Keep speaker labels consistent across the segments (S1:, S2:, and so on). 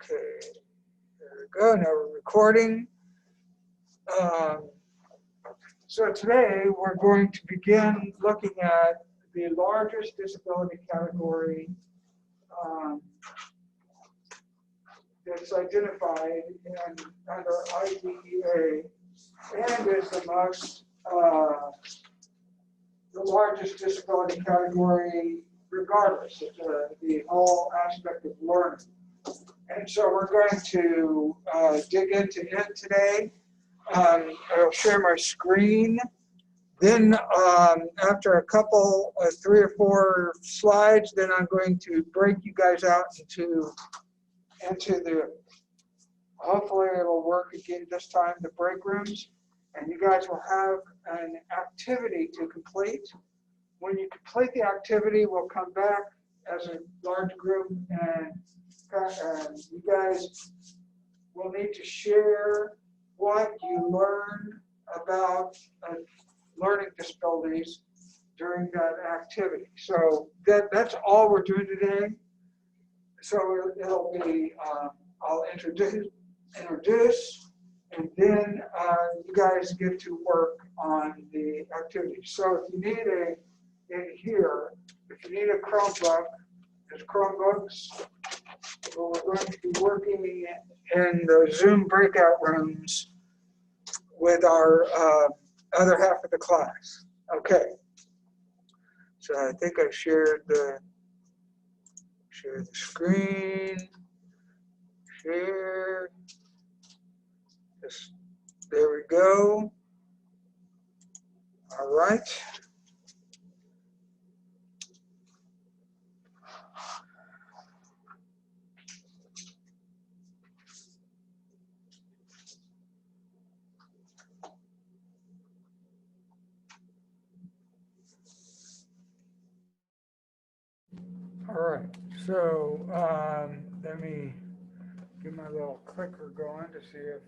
S1: Okay, there we go. Now we're recording. So today we're going to begin looking at the largest disability category that's identified under IDEA and is the largest disability category regardless of the whole aspect of learning. And so we're going to dig into it today. I'll share my screen. Then after a couple, 3 or 4 slides, then I'm going to break you guys out into the, hopefully it'll work again this time, the break rooms. And you guys will have an activity to complete. When you complete the activity, we'll come back as a large group and you guys will need to share what you learned about learning disabilities during that activity. So that's all we're doing today. So it'll be, I'll introduce, and then you guys get to work on the activity. So if you need if you need a Chromebook, there's Chromebooks. Well, we're going to be working in the Zoom breakout rooms with our other half of the class. Okay. So I think I shared the screen. Share. There we go. All right. All right, so let me get my little clicker going to see if,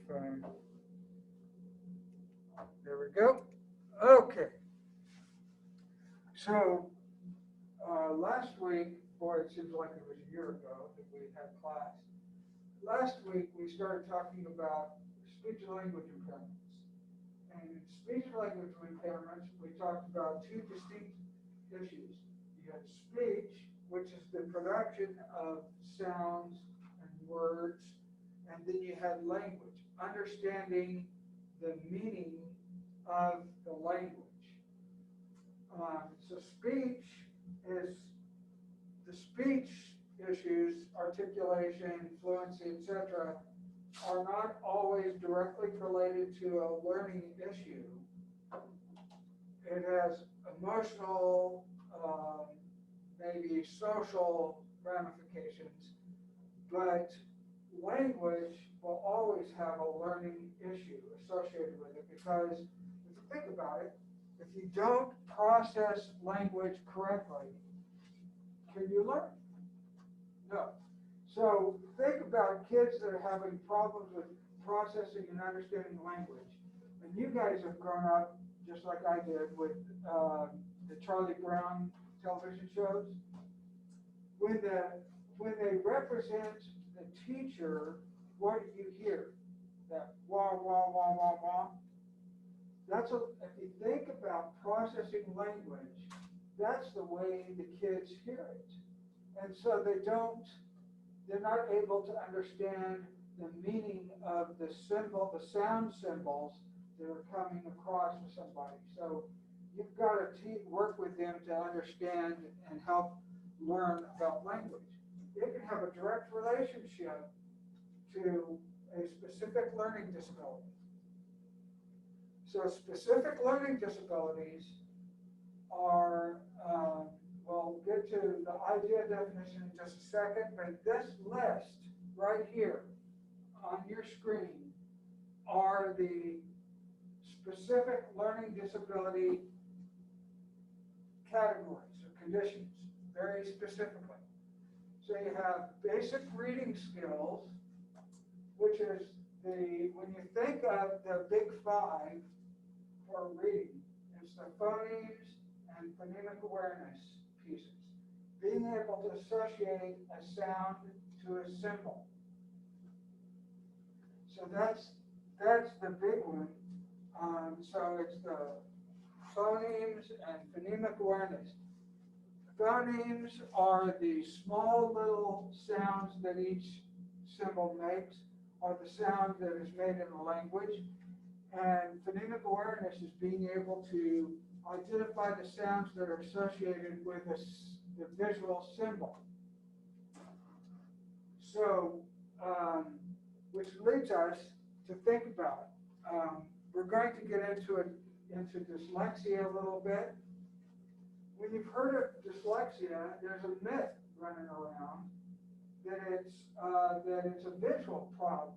S1: there we go. Okay. So last week, boy, it seems like it was a year ago that we had class. Last week, we started talking about speech and language impairments. And in speech and language impairments, we talked about 2 distinct issues. You had speech, which is the production of sounds and words, and then you had language, understanding the meaning of the language. So speech is the speech issues, articulation, fluency, etc., are not always directly related to a learning issue. It has emotional, maybe social ramifications, but language will always have a learning issue associated with it, because if you think about it, if you don't process language correctly, can you learn? No. So think about kids that are having problems with processing and understanding language. And you guys have grown up just like I did with the Charlie Brown television shows. When they represent the teacher, what do you hear? That wah, wah, wah, wah, wah. If you think about processing language, that's the way the kids hear it. And so they're not able to understand the meaning of the sound symbols that are coming across with somebody. So you've got to work with them to understand and help learn about language. It can have a direct relationship to a specific learning disability. So specific learning disabilities are, we'll get to the idea definition in just a second, but this list right here on your screen are the specific learning disability categories or conditions, very specifically. So you have basic reading skills, which is when you think of the big 5 for reading, it's the phonemes and phonemic awareness pieces. Being able to associate a sound to a symbol. So that's the big one. So it's the phonemes and phonemic awareness. Phonemes are the small little sounds that each symbol makes, or the sound that is made in a language. And phonemic awareness is being able to identify the sounds that are associated with the visual symbol. So, which leads us to think about. We're going to get into dyslexia a little bit. When you've heard of dyslexia, there's a myth running around that it's a visual problem.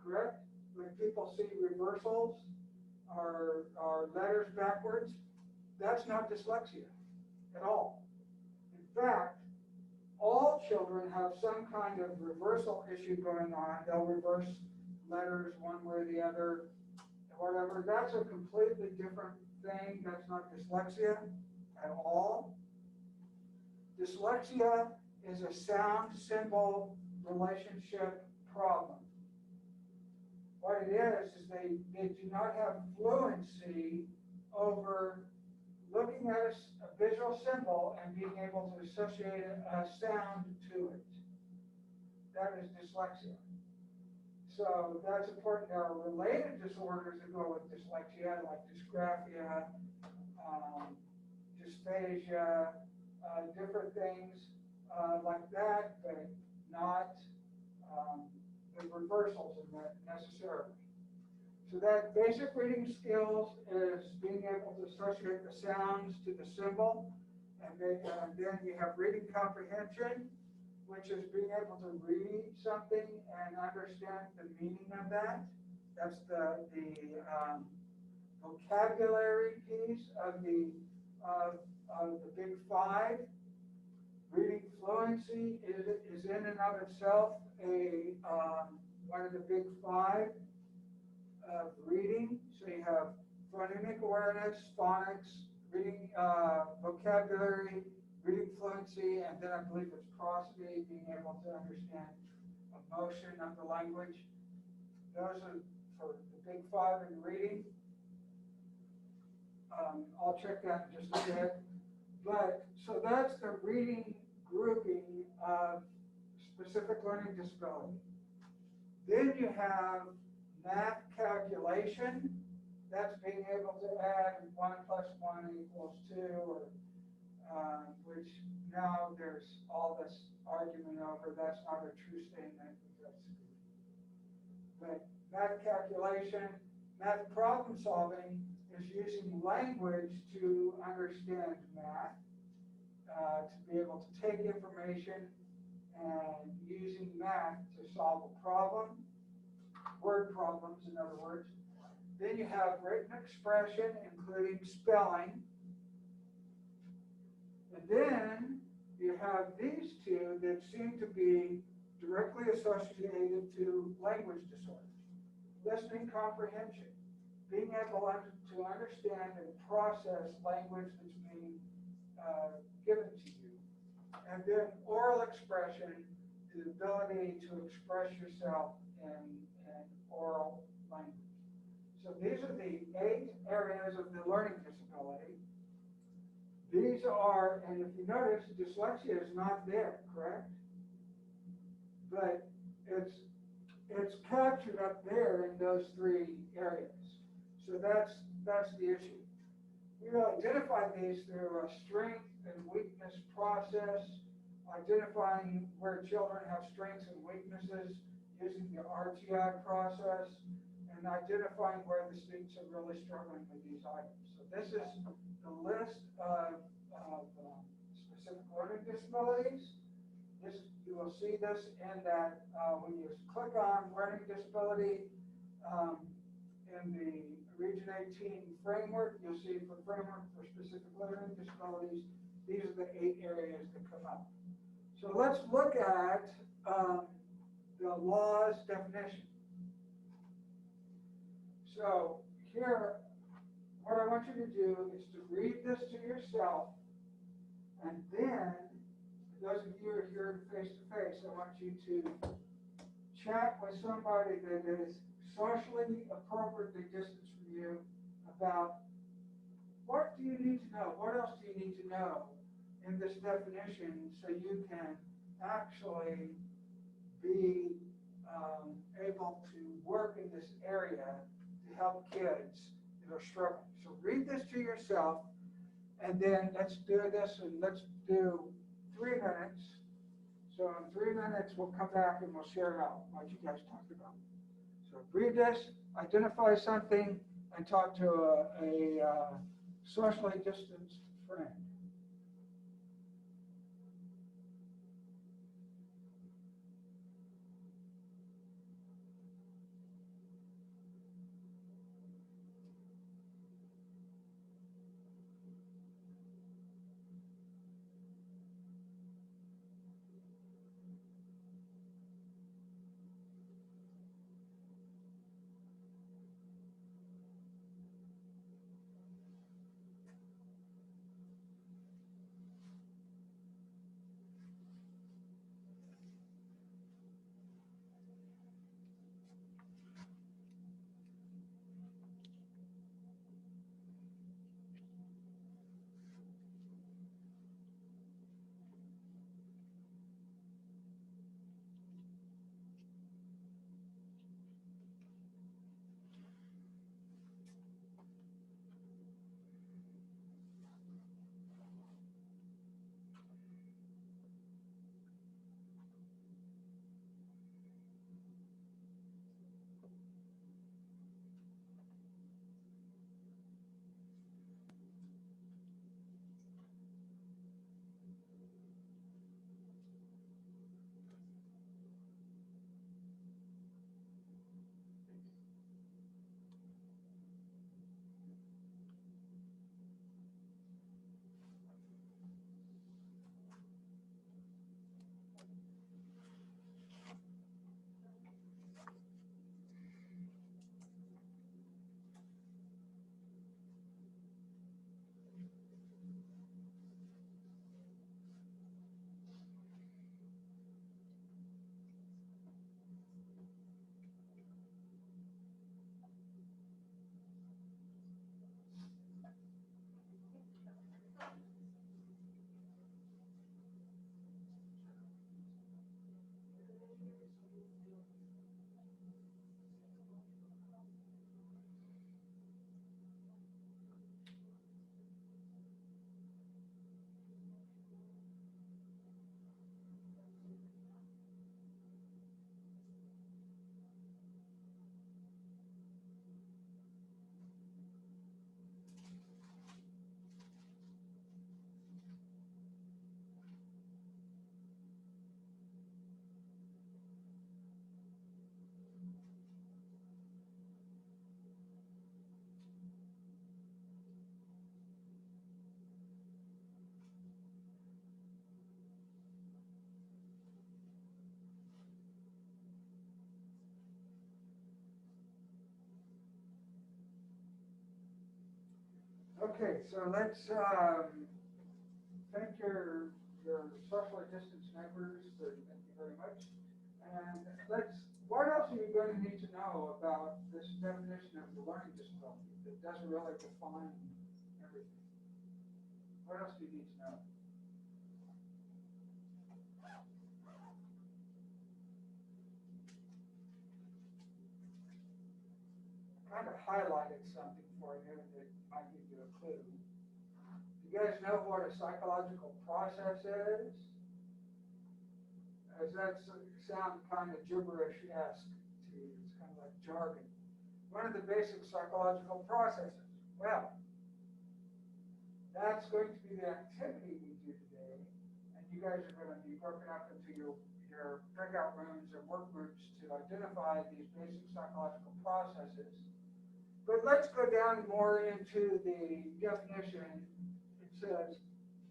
S1: Correct? When people see reversals or letters backwards, that's not dyslexia at all. In fact, all children have some kind of reversal issue going on. They'll reverse letters one way or the other, whatever. That's a completely different thing. That's not dyslexia at all. Dyslexia is a sound-symbol relationship problem. What it is they do not have fluency over looking at a visual symbol and being able to associate a sound to it. That is dyslexia. So that's important. There are related disorders that go with dyslexia, like dysgraphia, dysphagia, different things like that, but not the reversals in that necessarily. So that basic reading skills is being able to associate the sounds to the symbol, and then you have reading comprehension, which is being able to read something and understand the meaning of that. That's the vocabulary piece of the big five. Reading fluency is in and of itself one of the big five of reading. So you have phonemic awareness, phonics, reading vocabulary, reading fluency, and then I believe it's prosody, being able to understand emotion of the language. Those are for the big five in reading. I'll check that in just a bit. But so that's the reading grouping of specific learning disability. Then you have math calculation. That's being able to add 1 plus 1 equals 2, or which now there's all this argument over. That's not a true statement. But math calculation, math problem solving is using language to understand math, to be able to take information and using math to solve a problem, word problems in other words. Then you have written expression, including spelling. And then you have these two that seem to be directly associated to language disorders. Listening comprehension, being able to understand and process language that's being given to you. And then oral expression, the ability to express yourself in oral language. So these are the 8 areas of the learning disability. These are, and if you notice, dyslexia is not there, correct? But it's captured up there in those 3 areas. So that's the issue. We identify these through a strength and weakness process, identifying where children have strengths and weaknesses using the RTI process, and identifying where the students are really struggling with these items. So this is the list of specific learning disabilities. You will see this in that when you click on learning disability in the Region 18 framework, you'll see for framework for specific learning disabilities, these are the 8 areas that come up. So let's look at the law's definition. So here, what I want you to do is to read this to yourself, and then, those of you who are here face-to-face, I want you to chat with somebody that is socially appropriately distanced from you about what do you need to know? What else do you need to know in this definition so you can actually be able to work in this area to help kids that are struggling. So read this to yourself, and then let's do this, and let's do 3 minutes. So in 3 minutes, we'll come back and we'll share out what you guys talked about. So read this, identify something, and talk to a socially distanced friend. Okay, so let's thank your socially distanced neighbors. Thank you very much. And what else are you going to need to know about this definition of the learning disability that doesn't really define everything? What else do you need to know? Kind of highlighted something for you that might give you a clue. You guys know what a psychological process is? Does that sound kind of gibberish-esque to you? It's kind of like jargon. One of the basic psychological processes. Well, that's going to be the activity we do today, and you guys are going to be broken up into your breakout rooms or work groups to identify these basic psychological processes. But let's go down more into the definition. It says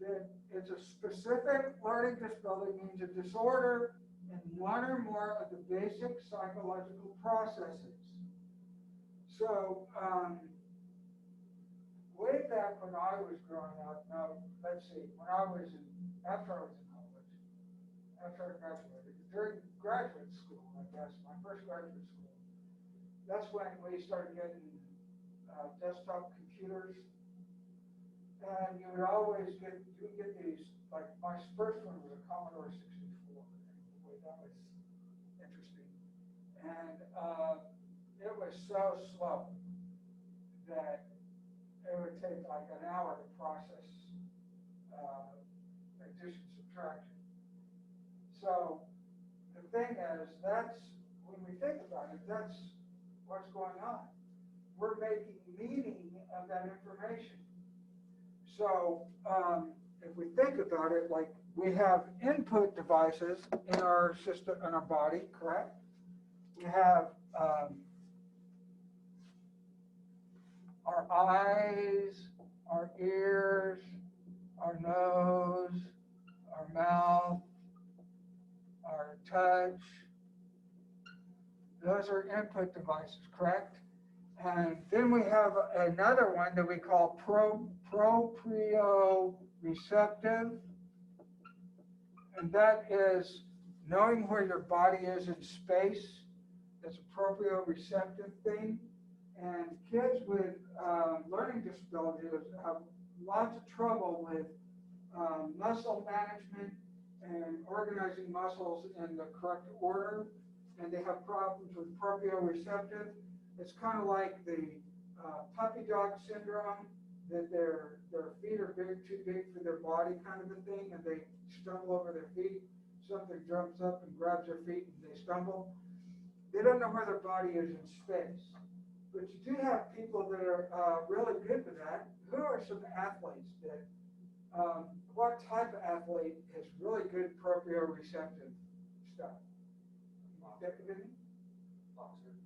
S1: that it's a specific learning disability, means a disorder in one or more of the basic psychological processes. So, way back when I was growing up, after I was in college, after I graduated, during graduate school, I guess, my first graduate school, that's when we started getting desktop computers. And you would always get these, like my first one was a Commodore 64. Boy, that was interesting. And it was so slow that it would take like an hour to process addition, subtraction. So the thing is, that's, when we think about it, that's what's going on. We're making meaning of that information. So if we think about it, like we have input devices in our system, in our body, correct? We have our eyes, our ears, our nose, our mouth, our touch. Those are input devices, correct? And then we have another one that we call proprioceptive. And that is knowing where your body is in space. That's a proprioceptive thing. And kids with learning disabilities have lots of trouble with muscle management and organizing muscles in the correct order. And they have problems with proprioceptive. It's kind of like the puppy dog syndrome, that their feet are too big for their body kind of a thing, and they stumble over their feet. Something jumps up and grabs their feet and they stumble. They don't know where their body is in space. But you do have people that are really good with that. Who are some athletes that, what type of athlete has really good proprioceptive stuff? Think of any?
S2: Boxer.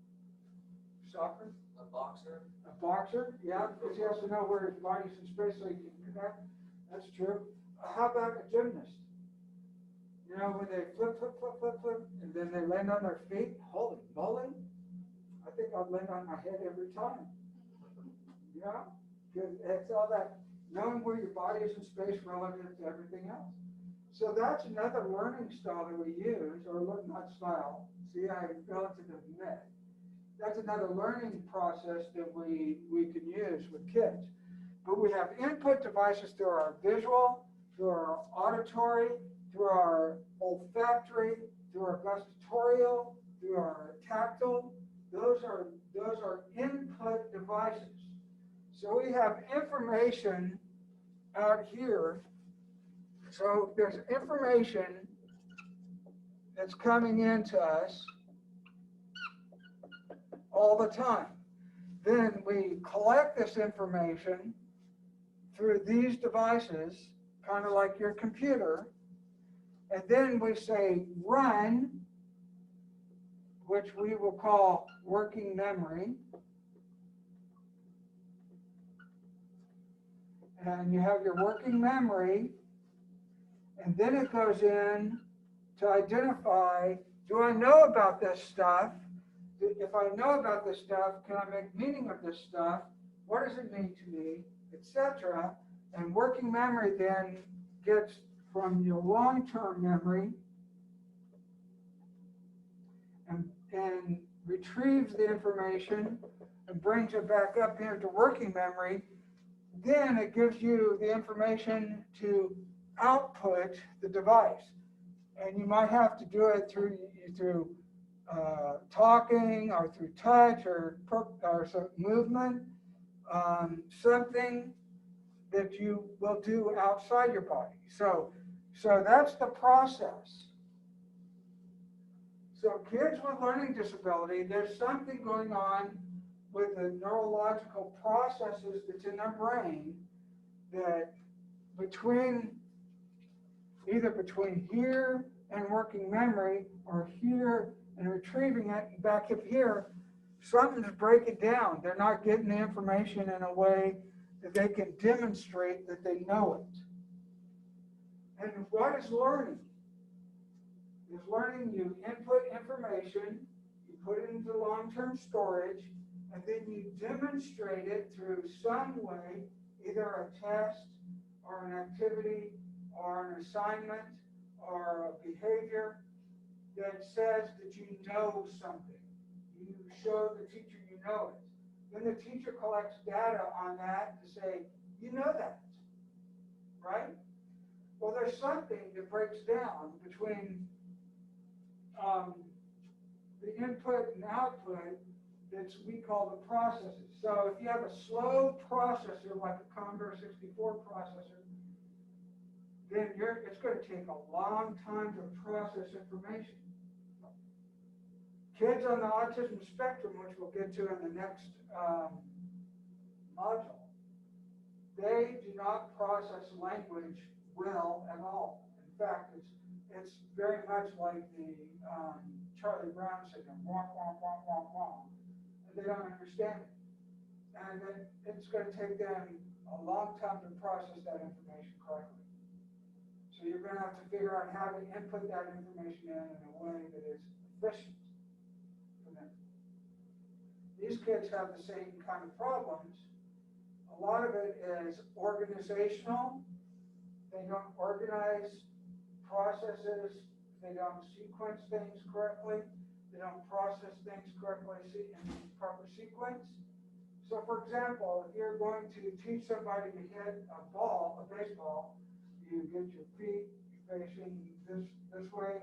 S1: Soccer?
S2: A boxer.
S1: A boxer, yeah, because he has to know where his body's in space so he can connect. That's true. How about a gymnast? You know, when they flip, and then they land on their feet, holy moly. I think I'd land on my head every time. Yeah, because it's all that knowing where your body is in space relative to everything else. So that's another learning style that we use, or not style. See, I fell into the myth. That's another learning process that we can use with kids. But we have input devices through our visual, through our auditory, through our olfactory, through our gustatorial, through our tactile. Those are input devices. So we have information out here. So there's information that's coming into us all the time. Then we collect this information through these devices, kind of like your computer, and then we say run, which we will call working memory. And you have your working memory, and then it goes in to identify, do I know about this stuff? If I know about this stuff, can I make meaning of this stuff? What does it mean to me, etc.? And working memory then gets from your long-term memory and retrieves the information and brings it back up into working memory. Then it gives you the information to output the device. And you might have to do it through talking or through touch or some movement, something that you will do outside your body. So that's the process. So kids with learning disability, there's something going on with the neurological processes that's in their brain that either between here and working memory or here and retrieving it and back up here, something's breaking down. They're not getting the information in a way that they can demonstrate that they know it. And what is learning? Is learning, you input information, you put it into long-term storage, and then you demonstrate it through some way, either a test or an activity or an assignment or a behavior that says that you know something. You show the teacher you know it. Then the teacher collects data on that to say, you know that, right? Well, there's something that breaks down between the input and output that we call the processes. So if you have a slow processor like a Commodore 64 processor, then it's going to take a long time to process information. Kids on the autism spectrum, which we'll get to in the next module, they do not process language well at all. In fact, it's very much like the Charlie Brown syndrome, wah, wah, wah, wah, wah. And they don't understand it. And then it's going to take them a long time to process that information correctly. So you're going to have to figure out how to input that information in a way that is efficient for them. These kids have the same kind of problems. A lot of it is organizational. They don't organize processes. They don't sequence things correctly. They don't process things correctly in proper sequence. So for example, if you're going to teach somebody to hit a baseball, you get your feet facing this way,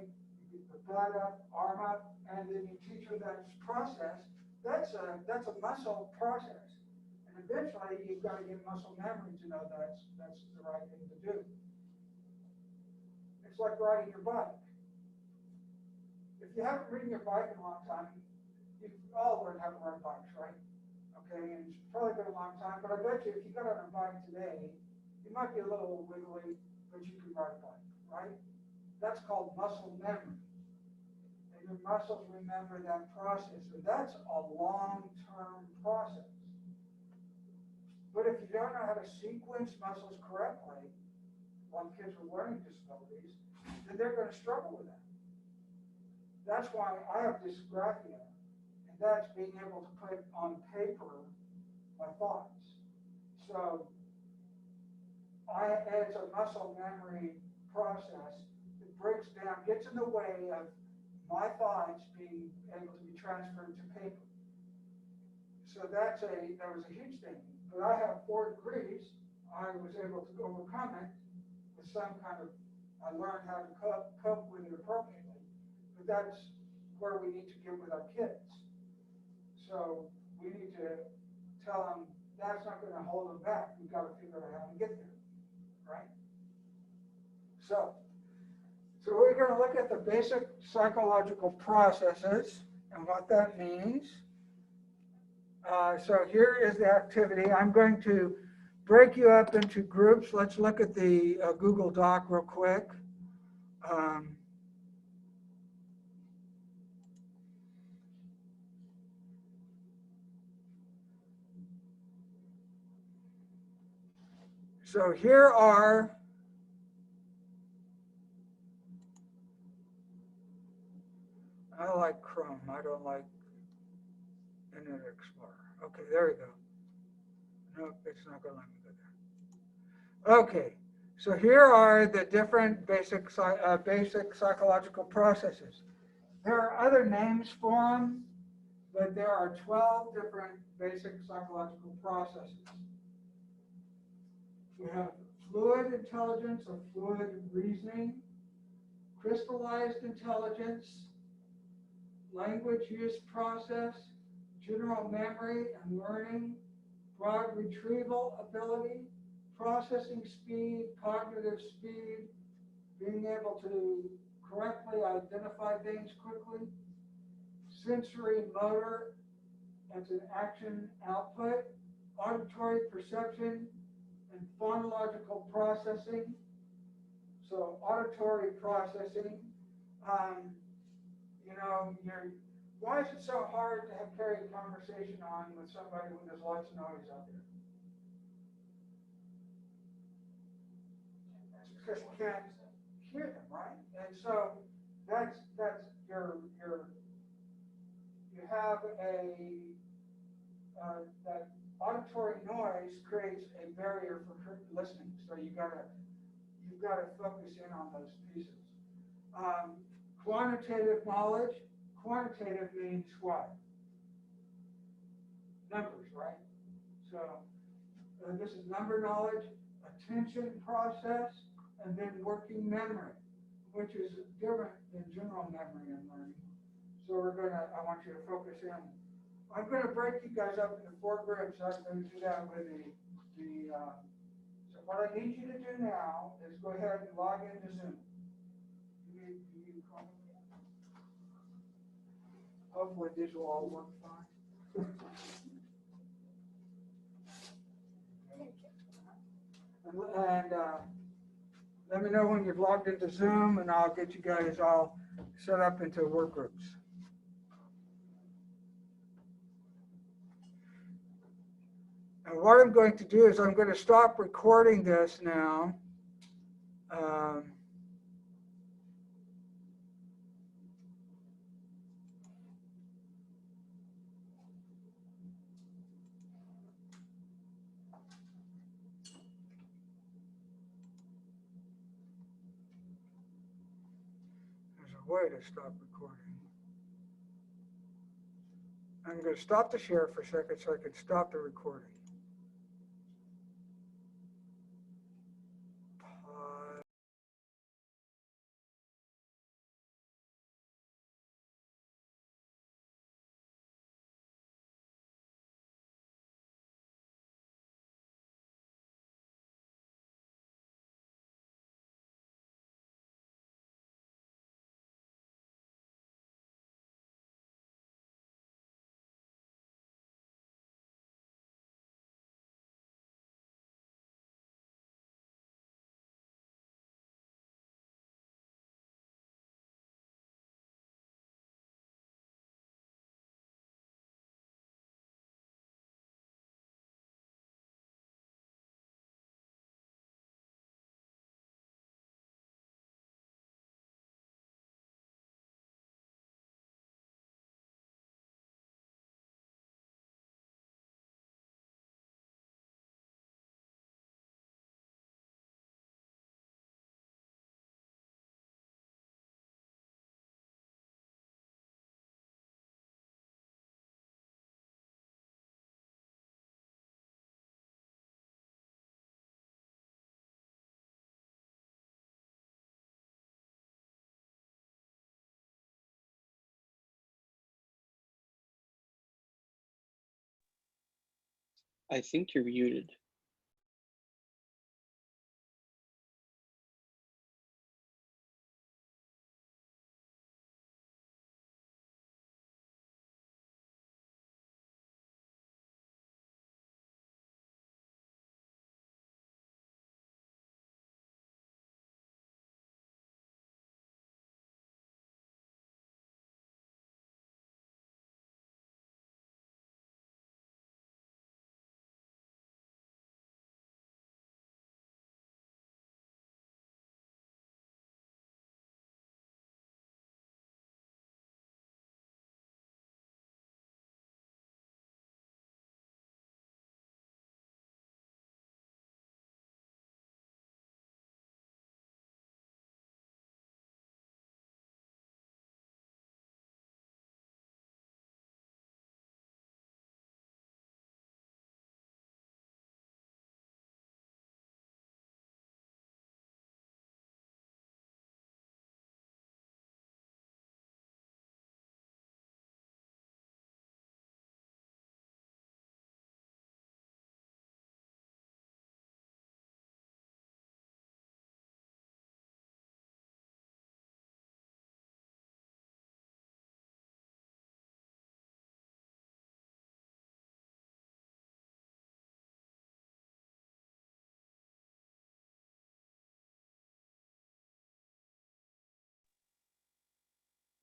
S1: you get the butt up, arm up, and then you teach them that process. That's a muscle process. And eventually you've got to get muscle memory to know that's the right thing to do. It's like riding your bike. If you haven't ridden your bike in a long time, you've all learned how to ride bikes, right? Okay, and it's probably been a long time, but I bet you if you got on a bike today, it might be a little wiggly, but you can ride a bike, right? That's called muscle memory. And your muscles remember that process. So that's a long-term process. But if you don't know how to sequence muscles correctly, like kids with learning disabilities, then they're going to struggle with that. That's why I have dysgraphia, and that's being able to put on paper my thoughts. So it's a muscle memory process that breaks down, gets in the way of my thoughts being able to be transferred to paper. So that was a huge thing. But I have 4 degrees. I was able to overcome it with some kind of, I learned how to cope with it appropriately. But that's where we need to get with our kids. So we need to tell them that's not going to hold them back. We've got to figure out how to get there, right? So we're going to look at the basic psychological processes and what that means. So here is the activity. I'm going to break you up into groups. Let's look at the Google Doc real quick. So here are I like Chrome. I don't like Internet Explorer. Okay, there we go. Nope, it's not going to let me go there. Okay, so here are the different basic psychological processes. There are other names for them, but there are 12 different basic psychological processes. We have fluid intelligence or fluid reasoning, crystallized intelligence, language use process, general memory and learning, broad retrieval ability, processing speed, cognitive speed, being able to correctly identify things quickly, sensory motor, that's an action output, auditory perception, and phonological processing. So auditory processing, why is it so hard to carry a conversation on with somebody when there's lots of noise out there? It's because you can't hear them, right? And so that's you have that auditory noise creates a barrier for listening. So you've got to focus in on those pieces. Quantitative knowledge, quantitative means what? Numbers, right? So this is number knowledge, attention process, and then working memory, which is different than general memory and learning. So I want you to focus in. I'm gonna break you guys up into 4 groups. I'm gonna do that with so what I need you to do now is go ahead and log into Zoom. Hopefully these will all work fine. And let me know when you've logged into Zoom, and I'll get you guys all set up into work groups. And what I'm going to do is I'm going to stop recording this now. There's a way to stop recording. I'm going to stop the share for a second so I can stop the recording.
S3: I think you're muted.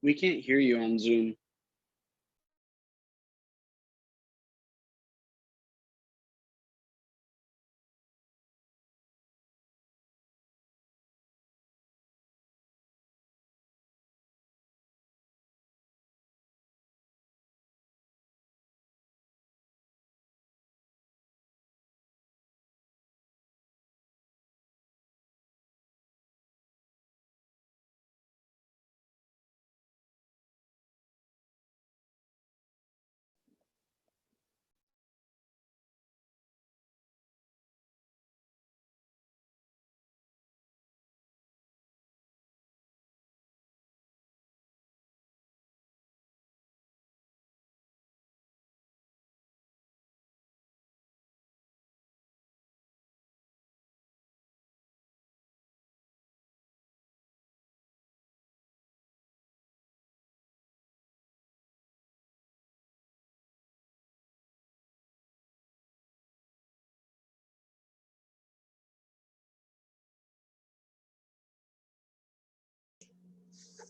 S3: We can't hear you on Zoom.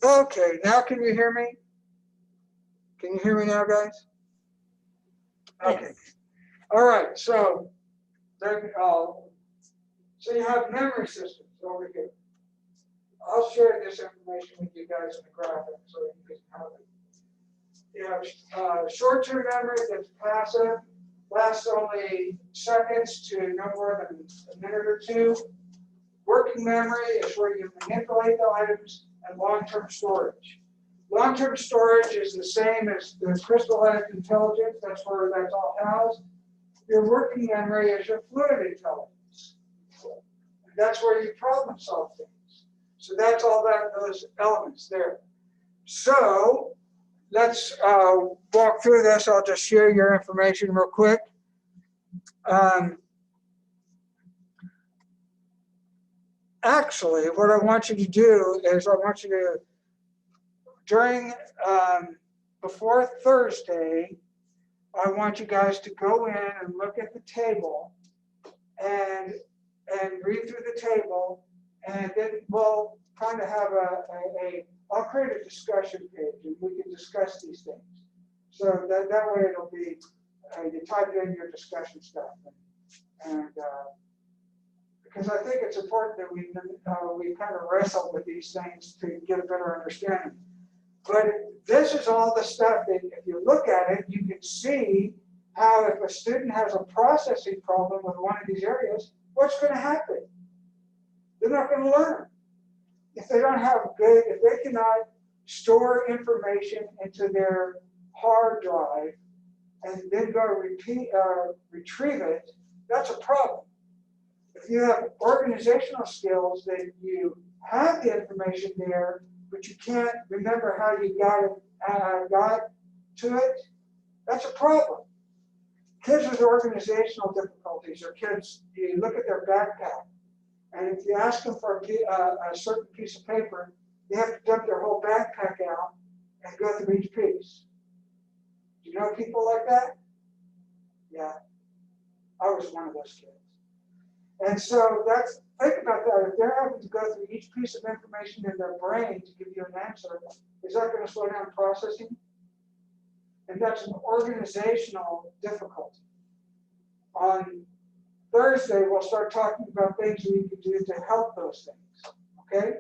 S1: Okay, now can you hear me? Can you hear me now, guys? Okay.
S4: Yes.
S1: All right, so then, so you have memory systems over here. I'll share this information with you guys in the graphic so you can have it. You have short-term memory that's passive, lasts only seconds to no more than a minute or two. Working memory is where you manipulate the items, and long-term storage. Long-term storage is the same as the crystallized intelligence. That's where that's all housed. Your working memory is your fluid intelligence. And that's where you problem solve things. So that's all those elements there. So let's walk through this. I'll just share your information real quick. Actually, what I want you to do is I want you to, during, before Thursday, I want you guys to go in and look at the table and read through the table, and then we'll kind of have I'll create a discussion page and we can discuss these things. So that way it'll be, you type in your discussion stuff. And because I think it's important that we kind of wrestle with these things to get a better understanding. But this is all the stuff that if you look at it, you can see how if a student has a processing problem with one of these areas, what's going to happen? They're not going to learn. If they don't have if they cannot store information into their hard drive and then go retrieve it, that's a problem. If you have organizational skills that you have the information there, but you can't remember how you got to it, that's a problem. Kids with organizational difficulties or kids, you look at their backpack, and if you ask them for a certain piece of paper, they have to dump their whole backpack out and go through each piece. Do you know people like that? Yeah, I was one of those kids. And so think about that. If they're having to go through each piece of information in their brain to give you an answer, is that going to slow down processing? And that's an organizational difficulty. On Thursday, we'll start talking about things we can do to help those things, okay?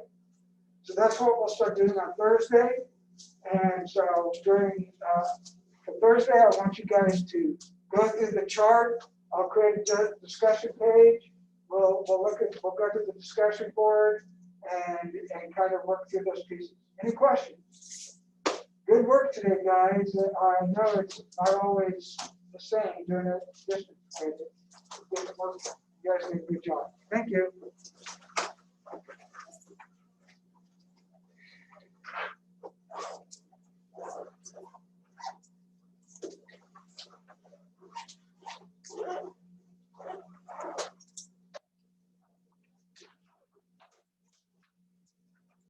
S1: So that's what we'll start doing on Thursday. And so for Thursday, I want you guys to go through the chart. I'll create a discussion page. We'll go to the discussion board and kind of work through those pieces. Any questions? Good work today, guys. I know it's not always the same doing it distance. You guys did a good job. Thank you.